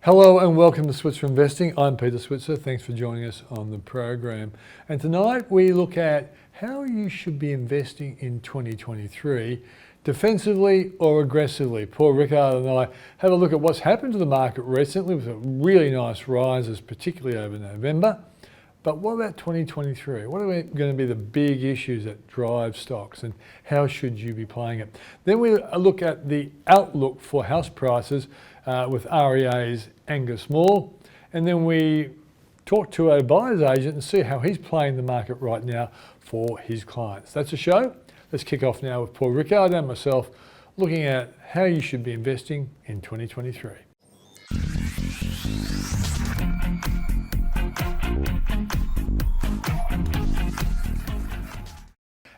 Hello and welcome to Switzer Investing. I'm Peter Switzer. Thanks for joining us on the program. And tonight we look at how you should be investing in 2023, defensively or aggressively. Paul Rickard and I have a look at what's happened to the market recently with really nice rises, particularly over November. But what about 2023? What are going to be the big issues that drive stocks and how should you be playing it? Then we look at the outlook for house prices with REA's Angus Moore. And then we talk to a buyer's agent and see how he's playing the market right now for his clients. That's a show. Let's kick off now with Paul Rickard and myself looking at how you should be investing in 2023.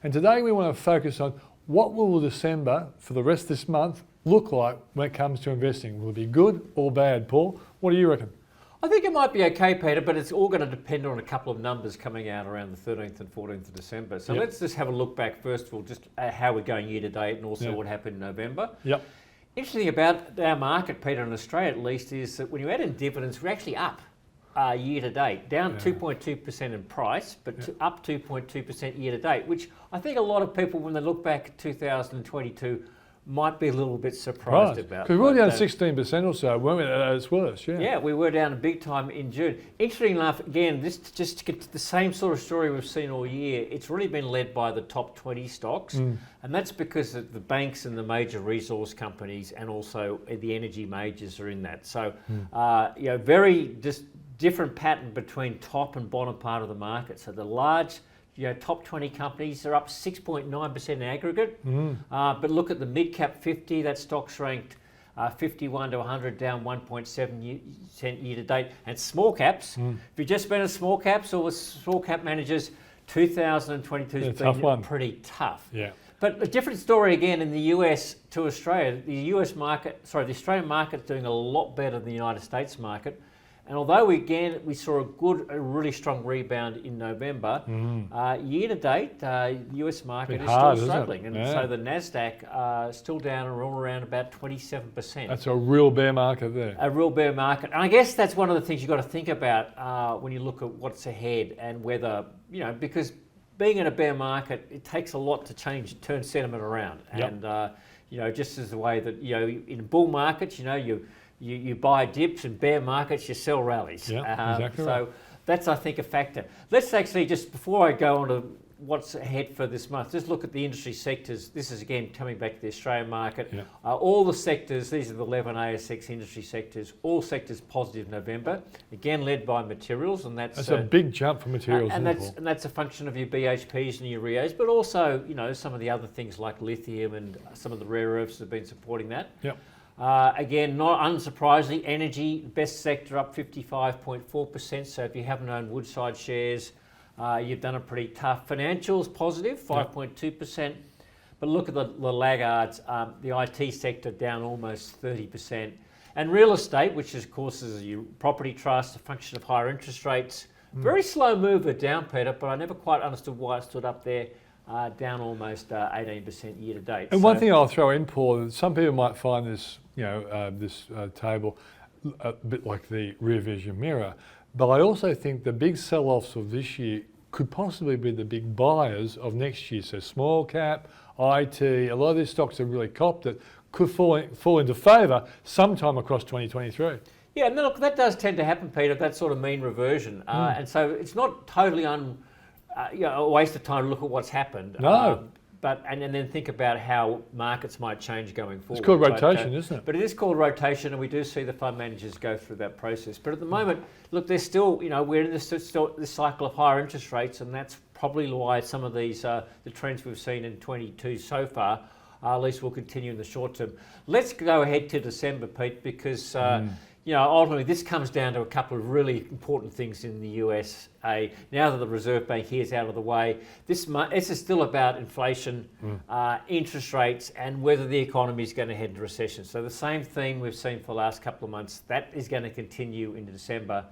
And today we want to focus on what will December for the rest of this month look like when it comes to investing. Will it be good or bad, Paul? What do you reckon? I think it might be okay, Peter, but it's all going to depend on a couple of numbers coming out around the 13th and 14th of December. So let's just have a look back first of all, just at how we're going year to date and also what happened in November. Interesting about our market, Peter, in Australia at least, is that when you add in dividends, we're actually up year to date, down 2.2% in price, but up 2.2% year to date, which I think a lot of people, when they look back at 2022, might be a little bit surprised about. Because we were down 16% or so, weren't we, at its worst? Yeah, we were down a big time in June. Interesting enough, again, this just to get to the same sort of story we've seen all year, it's really been led by the top 20 stocks, and that's because the banks and the major resource companies and also the energy majors are in that. So, very different pattern between top and bottom part of the market. So the large top 20 companies are up 6.9% in aggregate. But look at the mid-cap 50, that stock's ranked 51 to 100, down 1.7% year to date. And small caps, if you've just been in small caps or with small cap managers, 2022 has been pretty tough. But a different story again in the US to Australia. The Australian market's doing a lot better than the United States market. And although we saw a really strong rebound in November, year to date, the US market is still struggling. And so the NASDAQ still down around about 27%. That's a real bear market there. A real bear market. And I guess that's one of the things you've got to think about when you look at what's ahead and whether, because being in a bear market, it takes a lot to turn sentiment around. And, just as the way that, in bull markets, you buy dips, and bear markets, you sell rallies. Exactly so that's, I think, a factor. Let's actually, just before I go on to what's ahead for this month, just look at the industry sectors. This is, again, coming back to the Australian market. All the sectors, these are the 11 ASX industry sectors, all sectors positive November, again, led by materials. And that's a big jump for materials. And that's a function of your BHPs and your REAs, but also, some of the other things like lithium and some of the rare earths have been supporting that. Again, not unsurprisingly, energy, best sector up 55.4%. So if you haven't owned Woodside shares, you've done it pretty tough. Financials positive, 5.2%. But look at the laggards. The IT sector down almost 30%. And real estate, which of course is your property trust, a function of higher interest rates. Very slow mover down, Peter, but I never quite understood why it stood up there. Down almost 18% year to date. And one thing I'll throw in, Paul, some people might find this, this table a bit like the rear vision mirror, but I also think the big sell-offs of this year could possibly be the big buyers of next year. So small cap, IT, a lot of these stocks have really copped it, could fall into favour sometime across 2023. Yeah, and look, that does tend to happen, Peter, that sort of mean reversion. And so it's not totally a waste of time to look at what's happened. No. And then think about how markets might change going forward. It's called rotation, isn't it? But it is called rotation, and we do see the fund managers go through that process. But at the moment, look, there's still, we're in this cycle of higher interest rates, and that's probably why some of these, the trends we've seen in 22 so far, at least will continue in the short term. Let's go ahead to December, Pete, because ultimately this comes down to a couple of really important things in the USA. Now that the Reserve Bank here is out of the way, this is still about inflation, interest rates, and whether the economy is going to head into recession. So the same theme we've seen for the last couple of months, that is going to continue into December.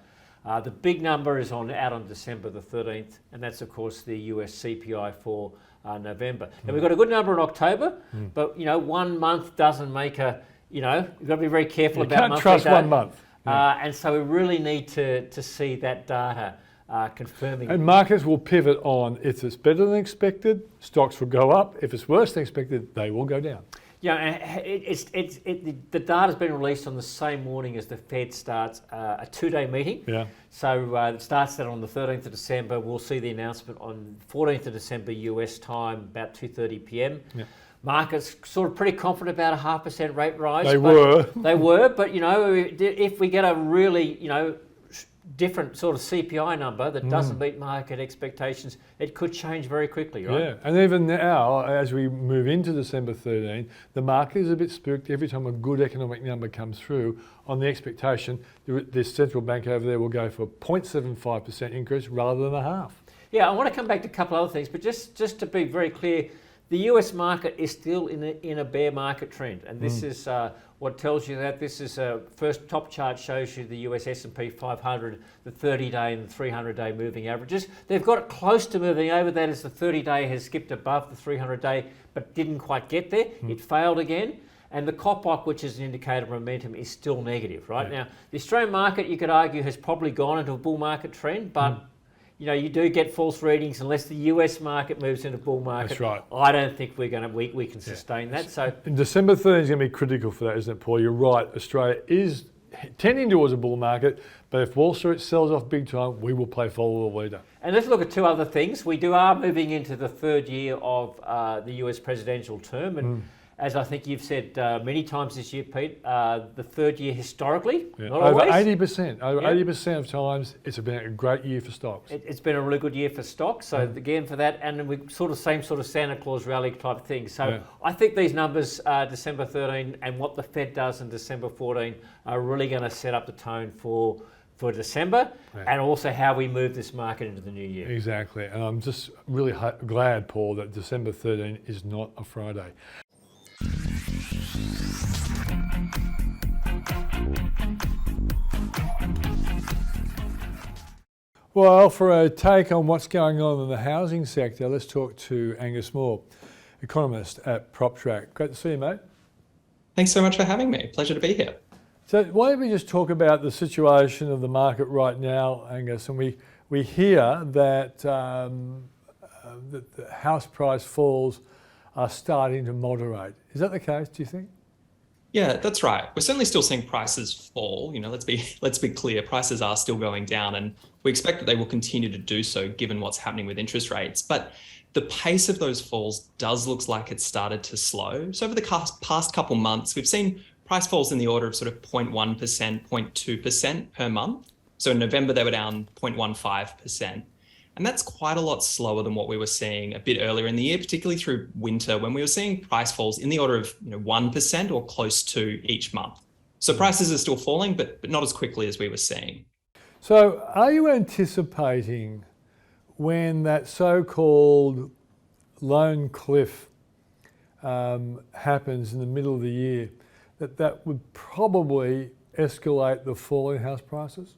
The big number is out on December the 13th, and that's, of course, the US CPI for November. Now, we've got a good number in October, but, 1 month doesn't make a, you've got to be very careful about monthly data. You can't trust 1 month. And so we really need to see that data confirming. And markets will pivot on, if it's better than expected, stocks will go up. If it's worse than expected, they will go down. Yeah, the data's been released on the same morning as the Fed starts a 2-day meeting. Yeah. So it starts that on the 13th of December. We'll see the announcement on 14th of December US time, about 2:30 p.m. Yeah. Markets sort of pretty confident about a 0.5% rate rise. They were, but if we get a really different sort of CPI number that doesn't meet market expectations, it could change very quickly, right? Yeah, and even now, as we move into December 13, the market is a bit spooked every time a good economic number comes through on the expectation this central bank over there will go for a 0.75% increase rather than a half. Yeah, I want to come back to a couple other things, but just to be very clear, the US market is still in a bear market trend, and this is what tells you that. This is first top chart shows you the US S&P 500, the 30-day and the 300-day moving averages. They've got it close to moving over. That is, the 30-day has skipped above the 300-day, but didn't quite get there. It failed again. And the COPOC, which is an indicator of momentum, is still negative, right? Now, the Australian market, you could argue, has probably gone into a bull market trend, but you do get false readings unless the US market moves into bull market. That's right. I don't think we can sustain that. So December 13 is going to be critical for that, isn't it, Paul? You're right. Australia is tending towards a bull market, but if Wall Street sells off big time, we will play follow the leader. And let's look at two other things. We are moving into the third year of the US presidential term, and as I think you've said many times this year, Pete, the third year historically, not over always. 80%. Over 80% of times, it's been a great year for stocks. It's been a really good year for stocks. So again, for that, and then we same sort of Santa Claus rally type thing. So I think these numbers, December 13 and what the Fed does in December 14, are really going to set up the tone for December, and also how we move this market into the new year. Exactly. And I'm just really glad, Paul, that December 13 is not a Friday. Well, for a take on what's going on in the housing sector, let's talk to Angus Moore, economist at PropTrack. Great to see you, mate. Thanks so much for having me. Pleasure to be here. So why don't we just talk about the situation of the market right now, Angus? And we hear that the house price falls are starting to moderate. Is that the case, do you think? Yeah, that's right. We're certainly still seeing prices fall. Let's be clear. Prices are still going down, and we expect that they will continue to do so given what's happening with interest rates. But the pace of those falls does look like it's started to slow. So over the past couple months, we've seen price falls in the order of sort of 0.1%, 0.2% per month. So in November, they were down 0.15%. And that's quite a lot slower than what we were seeing a bit earlier in the year, particularly through winter, when we were seeing price falls in the order of 1% or close to each month. So prices are still falling, but not as quickly as we were seeing. So are you anticipating when that so-called loan cliff happens in the middle of the year, that would probably escalate the fall in house prices?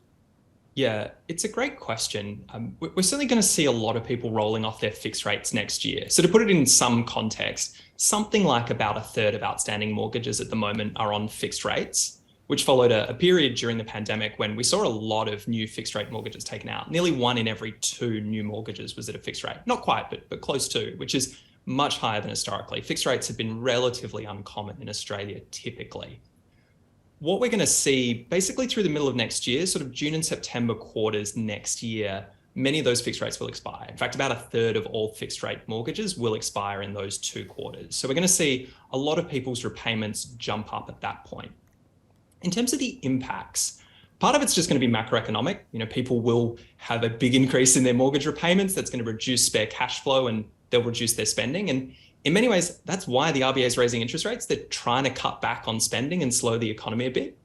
Yeah, it's a great question. We're certainly going to see a lot of people rolling off their fixed rates next year. So to put it in some context, something like about a third of outstanding mortgages at the moment are on fixed rates, which followed a period during the pandemic when we saw a lot of new fixed rate mortgages taken out. Nearly 1 in every 2 new mortgages was at a fixed rate. Not quite, but close to, which is much higher than historically. Fixed rates have been relatively uncommon in Australia typically. What we're going to see basically through the middle of next year, sort of June and September quarters next year, many of those fixed rates will expire. In fact, about a third of all fixed rate mortgages will expire in those 2 quarters. So we're going to see a lot of people's repayments jump up at that point. In terms of the impacts, part of it's just going to be macroeconomic. People will have a big increase in their mortgage repayments. That's going to reduce spare cash flow and they'll reduce their spending. And in many ways, that's why the RBA is raising interest rates. They're trying to cut back on spending and slow the economy a bit.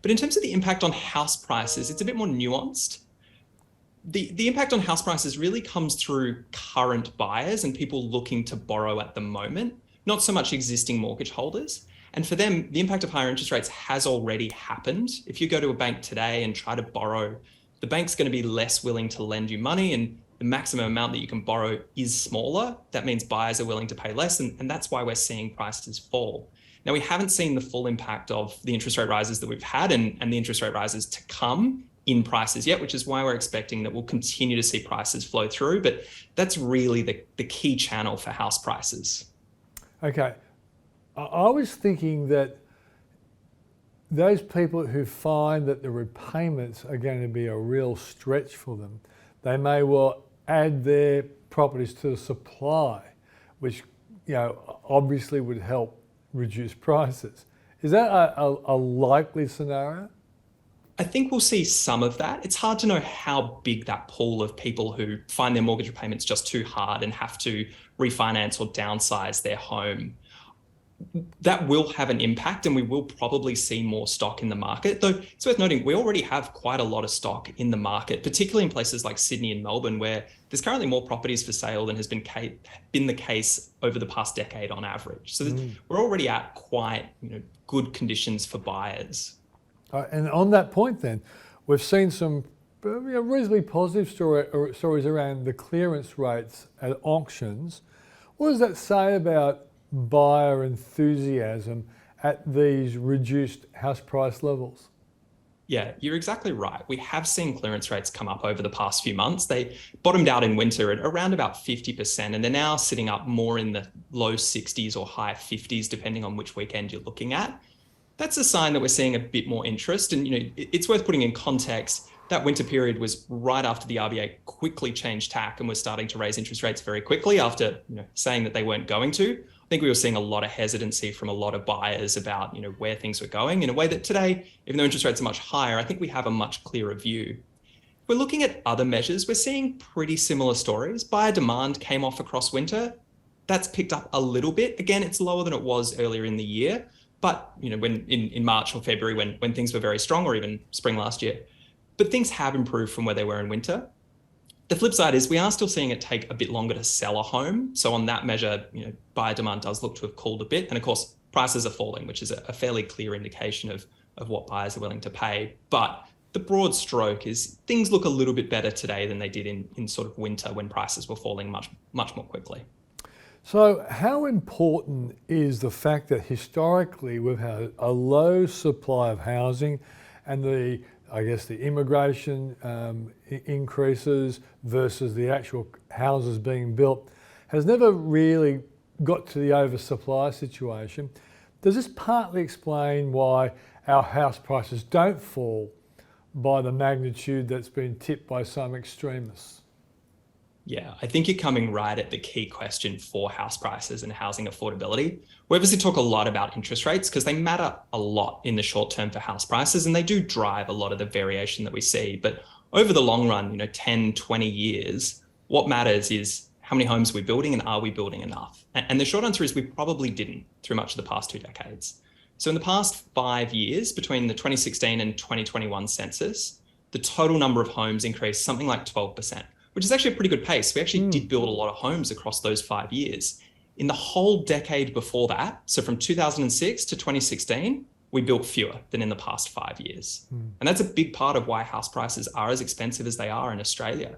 But in terms of the impact on house prices, it's a bit more nuanced. The impact on house prices really comes through current buyers and people looking to borrow at the moment, not so much existing mortgage holders. And for them, the impact of higher interest rates has already happened. If you go to a bank today and try to borrow, the bank's going to be less willing to lend you money, and the maximum amount that you can borrow is smaller. That means buyers are willing to pay less, and that's why we're seeing prices fall. Now, we haven't seen the full impact of the interest rate rises that we've had and the interest rate rises to come in prices yet, which is why we're expecting that we'll continue to see prices flow through. But that's really the key channel for house prices. Okay. I was thinking that those people who find that the repayments are going to be a real stretch for them, they may well add their properties to the supply, which, you know, obviously would help reduce prices. Is that a likely scenario? I think we'll see some of that. It's hard to know how big that pool of people who find their mortgage repayments just too hard and have to refinance or downsize their home. That will have an impact, and we will probably see more stock in the market. Though it's worth noting, we already have quite a lot of stock in the market, particularly in places like Sydney and Melbourne, where there's currently more properties for sale than has been the case over the past decade on average. So we're already at quite good conditions for buyers. And on that point then, we've seen some reasonably positive stories around the clearance rates at auctions. What does that say about buyer enthusiasm at these reduced house price levels? Yeah, you're exactly right. We have seen clearance rates come up over the past few months. They bottomed out in winter at around about 50%, and they're now sitting up more in the low 60s or high 50s, depending on which weekend you're looking at. That's a sign that we're seeing a bit more interest. And it's worth putting in context, that winter period was right after the RBA quickly changed tack and was starting to raise interest rates very quickly after saying that they weren't going to. I think we were seeing a lot of hesitancy from a lot of buyers about where things were going, in a way that today, even though interest rates are much higher, I think we have a much clearer view. If we're looking at other measures, we're seeing pretty similar stories. Buyer demand came off across winter. That's picked up a little bit. Again, it's lower than it was earlier in the year. But when in March or February, when things were very strong, or even spring last year, but things have improved from where they were in winter. The flip side is we are still seeing it take a bit longer to sell a home. So on that measure, buyer demand does look to have cooled a bit. And of course, prices are falling, which is a fairly clear indication of what buyers are willing to pay. But the broad stroke is things look a little bit better today than they did in sort of winter, when prices were falling much more quickly. So how important is the fact that historically we've had a low supply of housing, and the immigration increases versus the actual houses being built has never really got to the oversupply situation? Does this partly explain why our house prices don't fall by the magnitude that's been tipped by some extremists? Yeah, I think you're coming right at the key question for house prices and housing affordability. We obviously talk a lot about interest rates because they matter a lot in the short term for house prices, and they do drive a lot of the variation that we see. But over the long run, 10, 20 years, what matters is how many homes we're building, and are we building enough? And the short answer is we probably didn't through much of the past 2 decades. So in the past 5 years, between the 2016 and 2021 census, the total number of homes increased something like 12%. Which is actually a pretty good pace. We actually did build a lot of homes across those 5 years. In the whole decade before that, so from 2006 to 2016, we built fewer than in the past 5 years. And that's a big part of why house prices are as expensive as they are in Australia.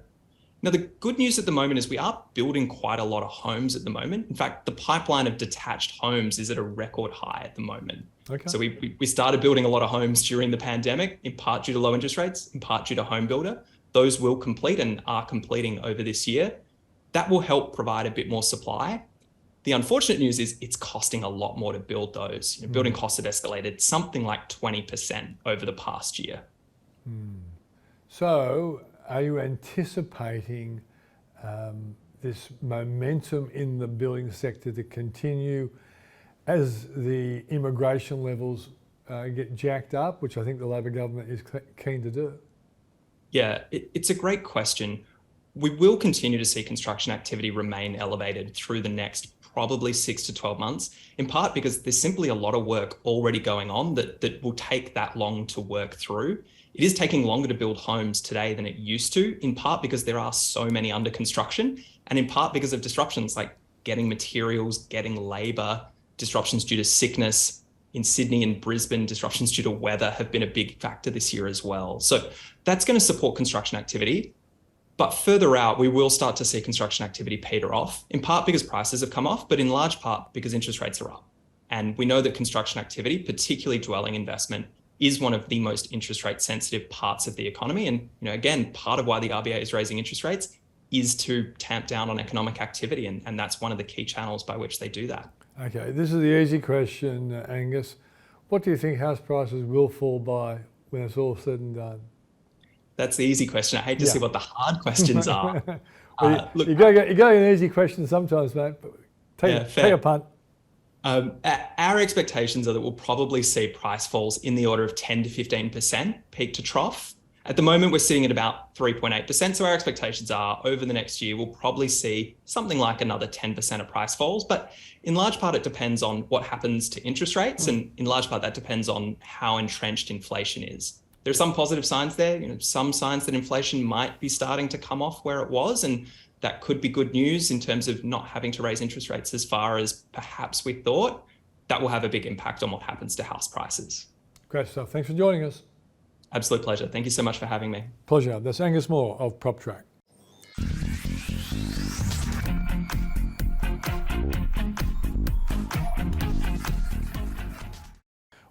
Now, the good news at the moment is we are building quite a lot of homes at the moment. In fact, the pipeline of detached homes is at a record high at the moment. Okay. So we started building a lot of homes during the pandemic, in part due to low interest rates, in part due to home builder. Those will complete and are completing over this year. That will help provide a bit more supply. The unfortunate news is it's costing a lot more to build those. Building costs have escalated something like 20% over the past year. So are you anticipating this momentum in the building sector to continue as the immigration levels get jacked up, which I think the Labor government is keen to do? Yeah, it's a great question. We will continue to see construction activity remain elevated through the next probably 6 to 12 months, in part because there's simply a lot of work already going on that will take that long to work through. It is taking longer to build homes today than it used to, in part because there are so many under construction, and in part because of disruptions like getting materials, getting labor, disruptions due to sickness. In Sydney and Brisbane, disruptions due to weather have been a big factor this year as well. So that's going to support construction activity. But further out, we will start to see construction activity peter off, in part because prices have come off, but in large part because interest rates are up. And we know that construction activity, particularly dwelling investment, is one of the most interest rate sensitive parts of the economy. And again, part of why the RBA is raising interest rates is to tamp down on economic activity. And that's one of the key channels by which they do that. Okay, this is the easy question, Angus. What do you think house prices will fall by when it's all said and done? That's the easy question. I hate to see what the hard questions are. Look, you got to get an easy question sometimes, mate. But take a punt. Our expectations are that we'll probably see price falls in the order of 10 to 15% peak to trough. At the moment, we're sitting at about 3.8%. So our expectations are over the next year, we'll probably see something like another 10% of price falls. But in large part, it depends on what happens to interest rates. And in large part, that depends on how entrenched inflation is. There are some positive signs there, some signs that inflation might be starting to come off where it was. And that could be good news in terms of not having to raise interest rates as far as perhaps we thought. That will have a big impact on what happens to house prices. Great stuff. Thanks for joining us. Absolute pleasure. Thank you so much for having me. Pleasure. That's Angus Moore of PropTrack.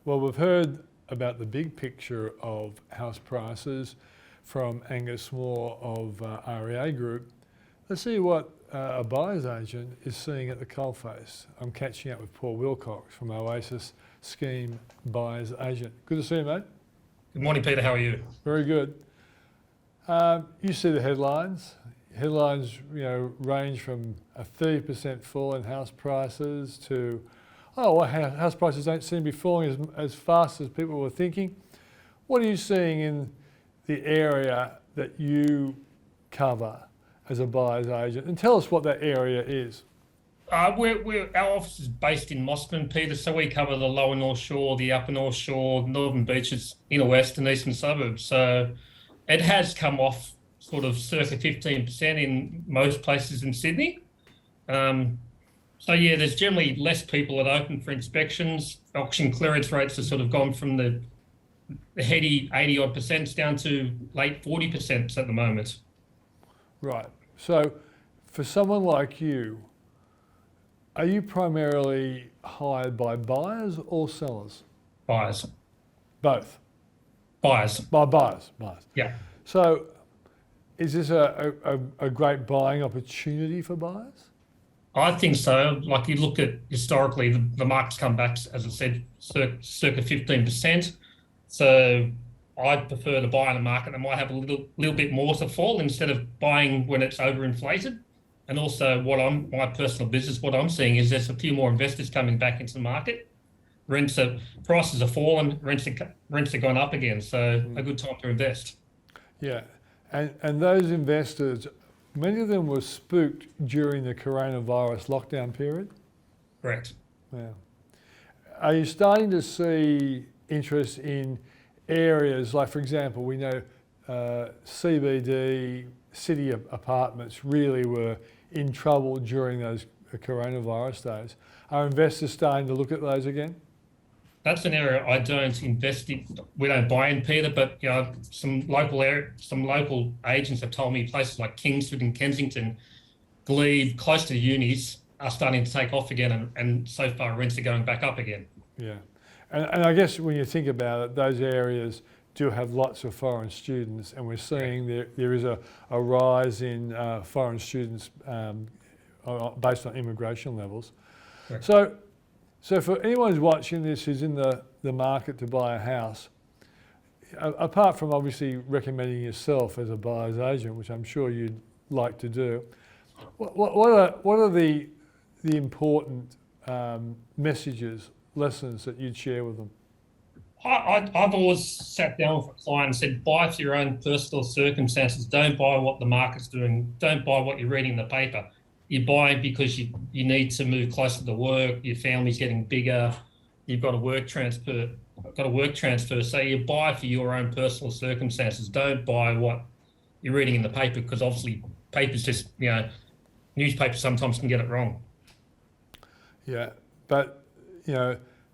Well, we've heard about the big picture of house prices from Angus Moore of REA Group. Let's see what a buyer's agent is seeing at the coalface. I'm catching up with Paul Wilcox from Oasis Scheme Buyer's Agent. Good to see you, mate. Good morning, Peter. How are you? Very good. You see the headlines. Headlines, range from a 30% fall in house prices to, house prices don't seem to be falling as fast as people were thinking. What are you seeing in the area that you cover as a buyer's agent? And tell us what that area is. Our office is based in Mossman, Peter, so we cover the lower North Shore, the upper North Shore, northern beaches, inner west and eastern suburbs. So it has come off sort of circa 15% in most places in Sydney. There's generally less people that open for inspections. Auction clearance rates have sort of gone from the heady 80 odd percent down to late 40% at the moment. Right. So for someone like you, are you primarily hired by buyers or sellers? Buyers. Both? Buyers. By buyers. Yeah. So is this a great buying opportunity for buyers? I think so. Like you look at historically, the market's come back, as I said, circa 15%. So I'd prefer to buy in a market that might have a little bit more to fall instead of buying when it's overinflated. And also my personal business, what I'm seeing is there's a few more investors coming back into the market. Prices have fallen, rents have gone up again. So a good time to invest. Yeah. And those investors, many of them were spooked during the coronavirus lockdown period? Correct. Yeah. Are you starting to see interest in areas like, for example, we know CBD, city apartments really were in trouble during those coronavirus days. Are investors starting to look at those again? That's an area I don't invest in. We don't buy in, Peter, but some local agents have told me places like Kingsford and Kensington, Glebe, close to the unis, are starting to take off again, and so far rents are going back up again. Yeah, and I guess when you think about it, those areas do have lots of foreign students, and we're seeing there is a rise in foreign students based on immigration levels. Correct. So for anyone who's watching this who's in the market to buy a house, apart from obviously recommending yourself as a buyer's agent, which I'm sure you'd like to do, what are the important messages, lessons that you'd share with them? I've always sat down with a client and said, buy for your own personal circumstances. Don't buy what the market's doing. Don't buy what you're reading in the paper. You buy because you need to move closer to work. Your family's getting bigger. You've got a work transfer. So you buy for your own personal circumstances. Don't buy what you're reading in the paper, because obviously papers just, newspapers sometimes can get it wrong. Yeah, but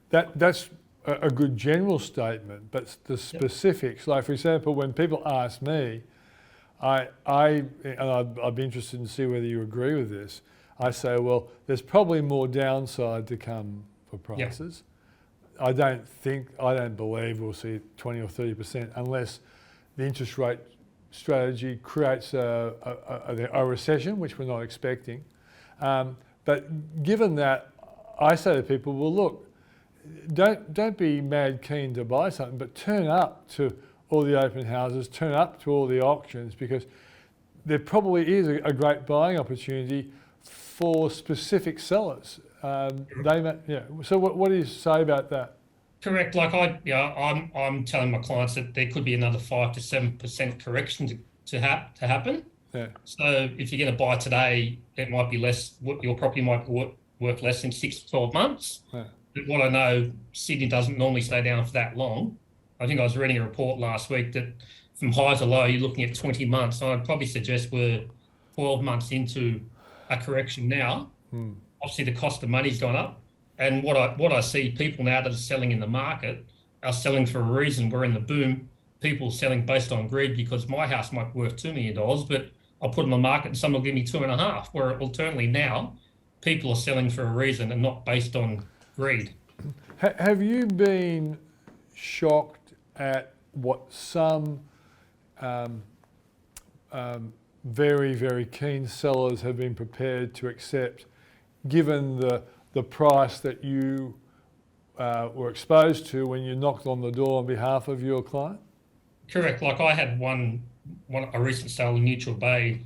that's a good general statement, but the specifics, like for example, when people ask me, I'd be interested to see whether you agree with this. I say, well, there's probably more downside to come for prices. I don't believe we'll see 20 or 30% unless the interest rate strategy creates a recession, which we're not expecting. But given that, I say to people, well, look, don't be mad keen to buy something, but turn up to all the open houses, turn up to all the auctions, because there probably is a great buying opportunity for specific sellers. So what do you say about that? Correct. Like I'm telling my clients that there could be another 5 to 7% correction to happen. Yeah. So if you're going to buy today, it might be less. Your property might be worth less in 6 to 12 months. Yeah. But what I know, Sydney doesn't normally stay down for that long. I think I was reading a report last week that from high to low, you're looking at 20 months. So I'd probably suggest we're 12 months into a correction now. Obviously, the cost of money's gone up. And what I see, people now that are selling in the market are selling for a reason. We're in the boom. People selling based on greed, because my house might be worth $2 million, but I'll put it on the market and someone will give me 2.5. Where alternately now, people are selling for a reason and not based on greed. Have you been shocked at what some very, very keen sellers have been prepared to accept, given the price that you were exposed to when you knocked on the door on behalf of your client? Correct. Like I had a recent sale in Neutral Bay,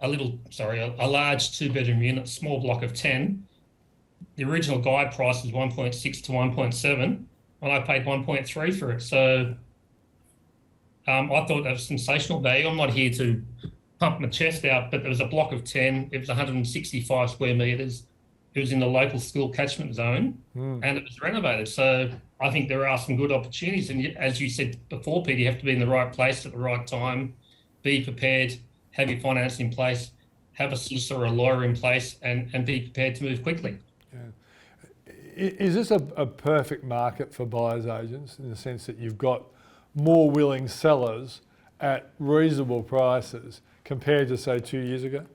a large 2-bedroom unit, small block of 10. The original guide price was 1.6 to 1.7, and I paid 1.3 for it. So I thought that was sensational value. I'm not here to pump my chest out, but there was a block of 10. It was 165 square metres. It was in the local school catchment zone, and it was renovated. So I think there are some good opportunities. And as you said before, Peter, you have to be in the right place at the right time, be prepared, have your finance in place, have a solicitor or a lawyer in place, and be prepared to move quickly. Yeah. Is this a perfect market for buyers agents, in the sense that you've got more willing sellers at reasonable prices compared to, say, 2 years ago?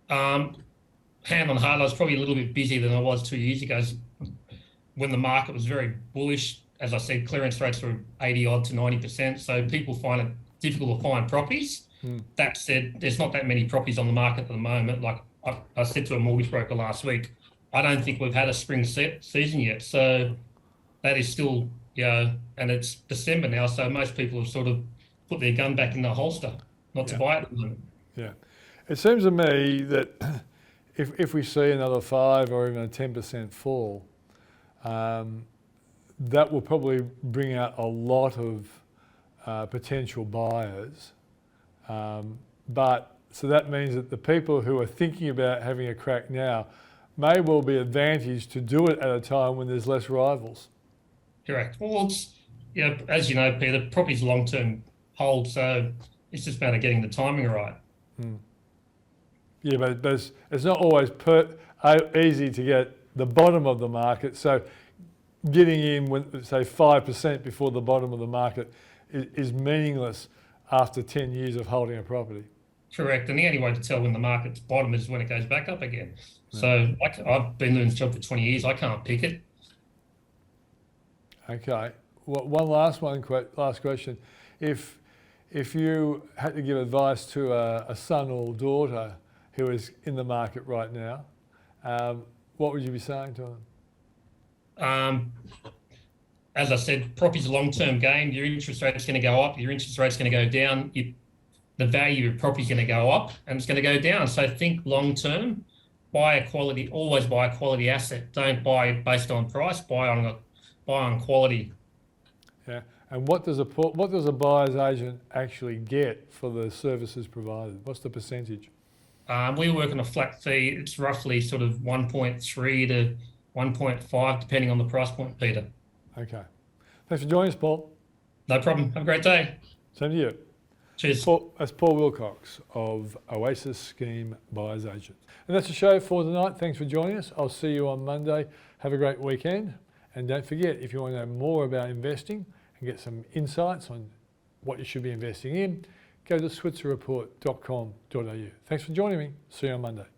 Hand on heart, I was probably a little bit busier than I was 2 years ago when the market was very bullish. As I said, clearance rates were 80 odd to 90%. So people find it difficult to find properties. That said, there's not that many properties on the market at the moment. Like I said to a mortgage broker last week, I don't think we've had a spring season yet. So that is still, and it's December now. So most people have sort of put their gun back in the holster, not to buy it at the moment. Yeah. It seems to me that if we see another 5 or even a 10% fall, that will probably bring out a lot of potential buyers. So that means that the people who are thinking about having a crack now may well be advantaged to do it at a time when there's less rivals. Correct. Well, as you know, Peter, property's a long-term hold, so it's just a matter of getting the timing right. Yeah, but it's not always easy to get the bottom of the market. So getting in, when, say, 5% before the bottom of the market is meaningless after 10 years of holding a property. Correct. And the only way to tell when the market's bottom is when it goes back up again. So I've been doing this job for 20 years. I can't pick it. Okay. One last question. If you had to give advice to a son or daughter who is in the market right now, what would you be saying to them? As I said, property's a long-term game. Your interest rate's going to go up. Your interest rate's going to go down. The value of property's going to go up and it's going to go down. So think long-term. Always buy a quality asset. Don't buy based on price. Buy on quality. Yeah. And what does a buyer's agent actually get for the services provided? What's the percentage? We work on a flat fee. It's roughly sort of 1.3 to 1.5, depending on the price point, Peter. Okay. Thanks for joining us, Paul. No problem. Have a great day. Same to you. Cheers. That's Paul Wilcox of Oasis Scheme Buyers Agent. And that's the show for tonight. Thanks for joining us. I'll see you on Monday. Have a great weekend. And don't forget, if you want to know more about investing and get some insights on what you should be investing in, go to switzerreport.com.au. Thanks for joining me. See you on Monday.